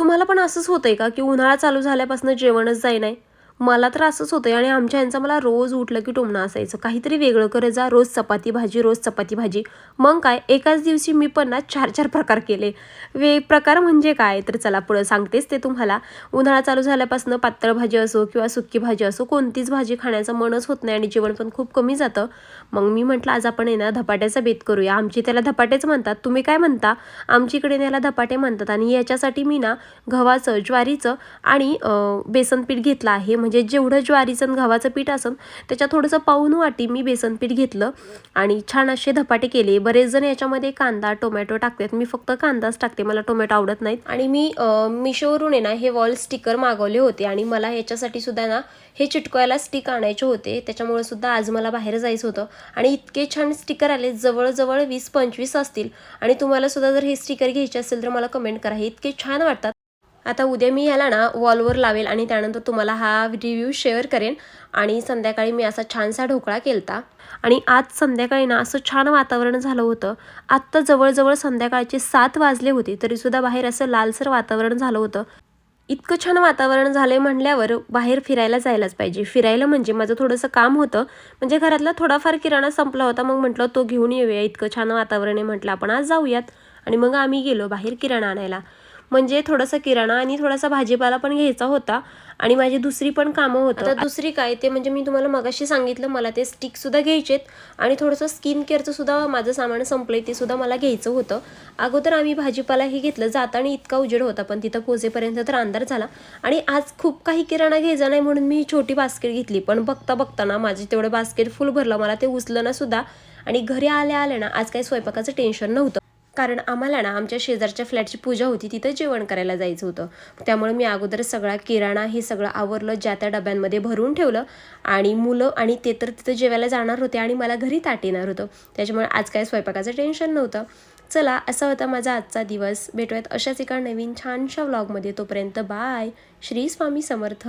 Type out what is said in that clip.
तुम्हाला पण असंच होतंय का की उन्हाळा चालू झाल्यापासून जेवणच जाईना? मला तर असंच होतंय आणि आमच्या ह्यांचा मला रोज उठलं की टोमणं असायचं, काहीतरी वेगळं करत जा, रोज चपाती भाजी, रोज चपाती भाजी. मग काय एकाच दिवशी मी पण ना 4-4 प्रकार केले. प्रकार म्हणजे काय तर चला पुढं सांगतेच ते तुम्हाला. उन्हाळा चालू झाल्यापासून पातळ भाजी असो किंवा सुकी भाजी असो, कोणतीच भाजी खाण्याचं मनच होत नाही आणि जेवण पण खूप कमी जातं. मग मी म्हटलं आज आपण आहे ना धपाट्याचा बेत करूया. आमची त्याला धपाटेच म्हणतात, तुम्ही काय म्हणता? आमच्याकडे त्याला धपाटे म्हणतात. आणि याच्यासाठी मी ना गव्हाचं, ज्वारीचं आणि बेसन पीठ घेतलं आहे. म्हणजे जेवढं ज्वारीचं आणि गव्हाचं पीठ असेल त्याच्यात थोडंसं पाऊण वाटी मी बेसन पीठ घेतलं आणि छान असे धपाटे केले. बरेच जण याच्यामध्ये कांदा टोमॅटो टाकतात, मी फक्त कांदाच टाकते, मला टोमॅटो आवडत नाहीत. आणि मी मिशोवरून आहे ना हे वॉल स्टिकर मागवले होते आणि मला याच्यासाठी सुद्धा ना हे चिटकवायला स्टिक आणायचे होते. त्याच्यामुळे सुद्धा आज मला बाहेर जायचं होतं आणि इतके छान स्टिकर आले, जवळजवळ 20-25 असतील. आणि तुम्हाला सुद्धा जर हे स्टिकर घ्यायचे असेल तर मला कमेंट करा, हे इतके छान वाटतात. आता उद्या मी ह्याला ना वॉलवर लावेल आणि त्यानंतर तुम्हाला हा रिव्ह्यू शेअर करेन. आणि संध्याकाळी मी असा छानसा ढोकळा केलता आणि आज संध्याकाळी ना असं छान वातावरण झालं होतं. आत्ता जवळजवळ संध्याकाळचे 7 वाजले होते तरीसुद्धा बाहेर असं लालसर वातावरण झालं होतं. इतकं छान वातावरण झालंय म्हटल्यावर बाहेर फिरायला जायलाच पाहिजे. फिरायला म्हणजे माझं थोडंसं काम होतं, म्हणजे घरातला थोडाफार किराणा संपला होता. मग म्हटलं तो घेऊन येऊया, इतकं छान वातावरण आहे, म्हटलं आपण आज जाऊयात. आणि मग आम्ही गेलो बाहेर किराणा आणायला. म्हणजे थोडासा किराणा आणि थोडासा भाजीपाला पण घ्यायचा होता आणि माझी दुसरी पण कामं होतं. आता दुसरी काय ते म्हणजे मी तुम्हाला मगाशी सांगितलं, मला ते स्टिकसुद्धा घ्यायचेत आणि थोडंसं स्किन केअरचं सुद्धा माझं सामान संपलंय, ते सुद्धा मला घ्यायचं होतं. अगोदर आम्ही भाजीपाला हे घेतलं, जाताना इतका उजेड होता पण तिथं पोहोचेपर्यंत तर अंधार झाला. आणि आज खूप काही किराणा घ्यायचा नाही म्हणून मी छोटी बास्केट घेतली, पण बघता बघताना माझे तेवढं बास्केट फुल भरलं, मला ते उचलं ना सुद्धा. आणि घरी आल्या आल्या ना आज काही स्वयंपाकाचं टेन्शन नव्हतं, कारण आम्हाला ना आमच्या शेजारच्या फ्लॅटची पूजा होती, तिथं जेवण करायला जायचं होतं. त्यामुळे मी अगोदर सगळा किराणा हे सगळं आवरलं, ज्या त्या डब्यांमध्ये भरून ठेवलं. आणि मुलं आणि ते तर तिथं जेवायला जाणार होते आणि मला घरी ताट येणार होतं, त्याच्यामुळे आज काय स्वयंपाकाचं टेन्शन नव्हतं. चला असा होता माझा आजचा दिवस. भेटूयात अशाच एका नवीन छानशा व्लॉगमध्ये. तोपर्यंत बाय. श्री स्वामी समर्थ.